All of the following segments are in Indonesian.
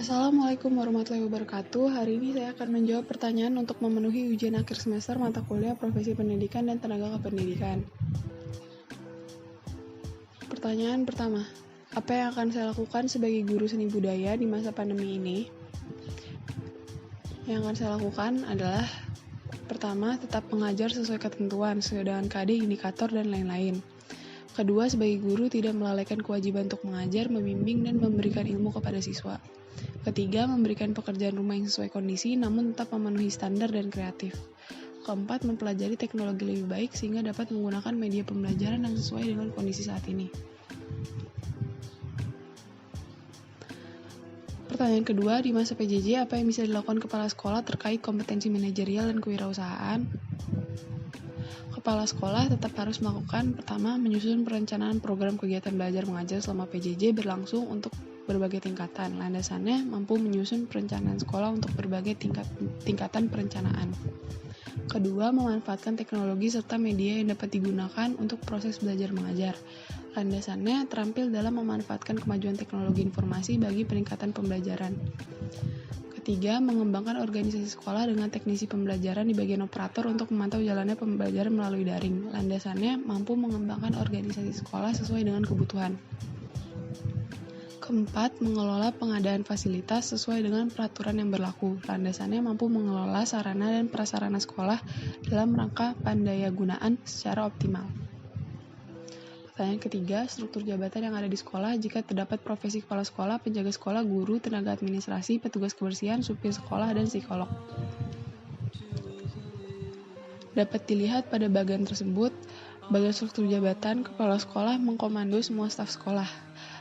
Assalamualaikum warahmatullahi wabarakatuh. Hari ini saya akan menjawab pertanyaan untuk memenuhi ujian akhir semester mata kuliah Profesi Pendidikan dan Tenaga Kependidikan. Pertanyaan pertama, apa yang akan saya lakukan sebagai guru seni budaya di masa pandemi ini? Yang akan saya lakukan adalah pertama, tetap mengajar sesuai ketentuan, sesuai dengan KD, indikator, dan lain-lain. Kedua, sebagai guru tidak melalaikan kewajiban untuk mengajar, membimbing, dan memberikan ilmu kepada siswa. Ketiga, memberikan pekerjaan rumah yang sesuai kondisi namun tetap memenuhi standar dan kreatif. Keempat, mempelajari teknologi lebih baik sehingga dapat menggunakan media pembelajaran yang sesuai dengan kondisi saat ini. Pertanyaan kedua, di masa PJJ apa yang bisa dilakukan kepala sekolah terkait kompetensi manajerial dan kewirausahaan? Kepala sekolah tetap harus melakukan, pertama, menyusun perencanaan program kegiatan belajar mengajar selama PJJ berlangsung untuk berbagai tingkatan. Landasannya mampu menyusun perencanaan sekolah untuk berbagai tingkatan perencanaan. Kedua, memanfaatkan teknologi serta media yang dapat digunakan untuk proses belajar mengajar. Landasannya terampil dalam memanfaatkan kemajuan teknologi informasi bagi peningkatan pembelajaran. Ketiga, mengembangkan organisasi sekolah dengan teknisi pembelajaran di bagian operator untuk memantau jalannya pembelajaran melalui daring. Landasannya mampu mengembangkan organisasi sekolah sesuai dengan kebutuhan. Keempat, mengelola pengadaan fasilitas sesuai dengan peraturan yang berlaku. Landasannya mampu mengelola sarana dan prasarana sekolah dalam rangka pandayagunaan secara optimal. Pertanyaan ketiga, struktur jabatan yang ada di sekolah jika terdapat profesi kepala sekolah, penjaga sekolah, guru, tenaga administrasi, petugas kebersihan, supir sekolah, dan psikolog. Dapat dilihat pada bagian tersebut, bagian struktur jabatan, kepala sekolah mengkomando semua staf sekolah.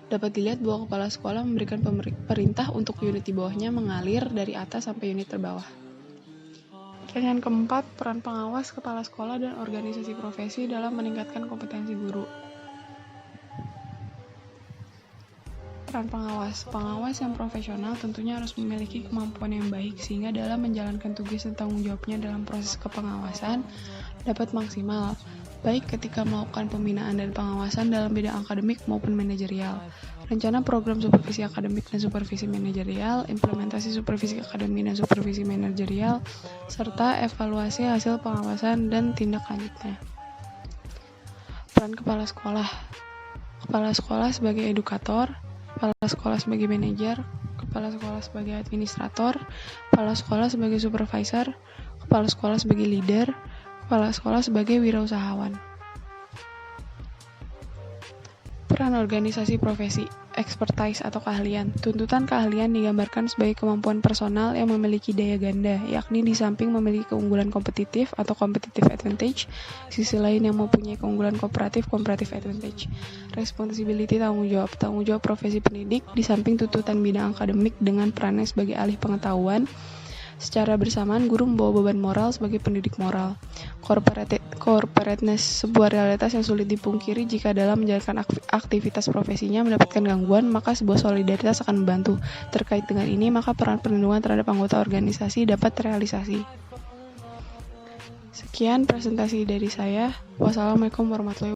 Dapat dilihat bahwa kepala sekolah memberikan perintah untuk unit di bawahnya mengalir dari atas sampai unit terbawah. Pertanyaan keempat, peran pengawas kepala sekolah dan organisasi profesi dalam meningkatkan kompetensi guru. Peran pengawas yang profesional tentunya harus memiliki kemampuan yang baik sehingga dalam menjalankan tugas dan tanggung jawabnya dalam proses kepengawasan dapat maksimal, baik ketika melakukan pembinaan dan pengawasan dalam bidang akademik maupun manajerial. Rencana program supervisi akademik dan supervisi manajerial, implementasi supervisi akademik dan supervisi manajerial, serta evaluasi hasil pengawasan dan tindak lanjutnya. Peran kepala sekolah. Kepala sekolah sebagai edukator, kepala sekolah sebagai manajer, kepala sekolah sebagai administrator, kepala sekolah sebagai supervisor, kepala sekolah sebagai leader, kepala sekolah sebagai wirausahawan. Peran organisasi profesi, expertise atau keahlian. Tuntutan keahlian digambarkan sebagai kemampuan personal yang memiliki daya ganda, yakni di samping memiliki keunggulan kompetitif atau competitive advantage, sisi lain yang mempunyai keunggulan comparative advantage. Responsibility tanggung jawab profesi pendidik di samping tuntutan bidang akademik dengan perannya sebagai ahli pengetahuan. Secara bersamaan, guru membawa beban moral sebagai pendidik moral. Corporateness, sebuah realitas yang sulit dipungkiri jika dalam menjalankan aktivitas profesinya mendapatkan gangguan, maka sebuah solidaritas akan membantu. Terkait dengan ini, maka peran perlindungan terhadap anggota organisasi dapat terrealisasi. Sekian presentasi dari saya. Wassalamualaikum warahmatullahi wabarakatuh.